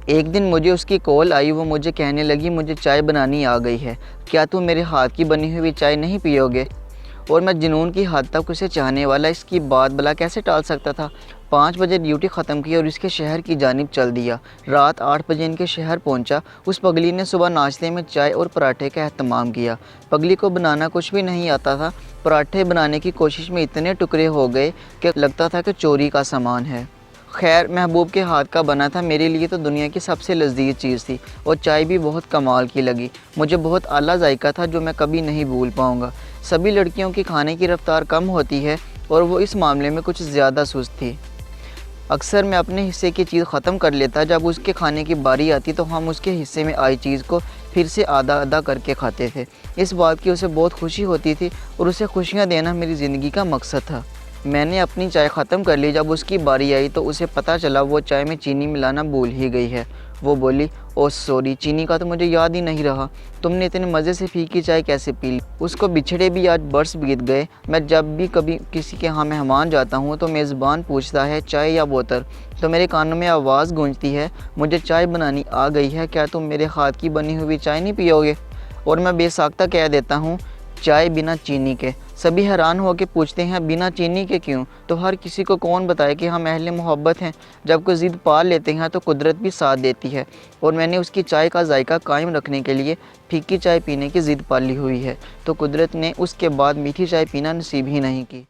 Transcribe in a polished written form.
ایک دن مجھے اس کی کال آئی، وہ مجھے کہنے لگی مجھے چائے بنانی آ گئی ہے، کیا تم میرے ہاتھ کی بنی ہوئی چائے نہیں پیو گے؟ اور میں جنون کی حد تک اسے چاہنے والا اس کی بات بلا کیسے ٹال سکتا تھا۔ 5 بجے ڈیوٹی ختم کی اور اس کے شہر کی جانب چل دیا۔ رات 8 بجے ان کے شہر پہنچا۔ اس پگلی نے صبح ناشتے میں چائے اور پراٹھے کا اہتمام کیا۔ پگلی کو بنانا کچھ بھی نہیں آتا تھا۔ پراٹھے بنانے کی کوشش میں اتنے ٹکڑے ہو گئے کہ لگتا تھا کہ چوری کا سامان ہے۔ خیر محبوب کے ہاتھ کا بنا تھا، میرے لیے تو دنیا کی سب سے لذیذ چیز تھی، اور چائے بھی بہت کمال کی لگی۔ مجھے بہت اعلیٰ ذائقہ تھا جو میں کبھی نہیں بھول پاؤں گا۔ سبھی لڑکیوں کی کھانے کی رفتار کم ہوتی ہے اور وہ اس معاملے میں کچھ زیادہ سست تھی۔ اکثر میں اپنے حصے کی چیز ختم کر لیتا، جب اس کے کھانے کی باری آتی تو ہم اس کے حصے میں آئی چیز کو پھر سے آدھا آدھا کر کے کھاتے تھے۔ اس بات کی اسے بہت خوشی ہوتی تھی اور اسے خوشیاں دینا میری زندگی کا مقصد تھا۔ میں نے اپنی چائے ختم کر لی۔ جب اس کی باری آئی تو اسے پتہ چلا وہ چائے میں چینی ملانا بھول ہی گئی ہے۔ وہ بولی، اوہ سوری، چینی کا تو مجھے یاد ہی نہیں رہا، تم نے اتنے مزے سے پھیکی چائے کیسے پی لی؟ اس کو بچھڑے بھی آج برس بیت گئے۔ میں جب بھی کبھی کسی کے ہاں مہمان جاتا ہوں تو میزبان پوچھتا ہے چائے یا بوتل، تو میرے کانوں میں آواز گونجتی ہے مجھے چائے بنانی آ گئی ہے، کیا تم میرے ہاتھ کی بنی ہوئی چائے نہیں پیو گے؟ اور میں بے ساختہ کہہ دیتا ہوں چائے بنا چینی کے۔ سبھی حیران ہو کے پوچھتے ہیں بنا چینی کے کیوں؟ تو ہر کسی کو کون بتائے کہ ہم اہل محبت ہیں۔ جب کوئی ضد پال لیتے ہیں تو قدرت بھی ساتھ دیتی ہے، اور میں نے اس کی چائے کا ذائقہ قائم رکھنے کے لیے پھیکی چائے پینے کی ضد پالی ہوئی ہے، تو قدرت نے اس کے بعد میٹھی چائے پینا نصیب ہی نہیں کی۔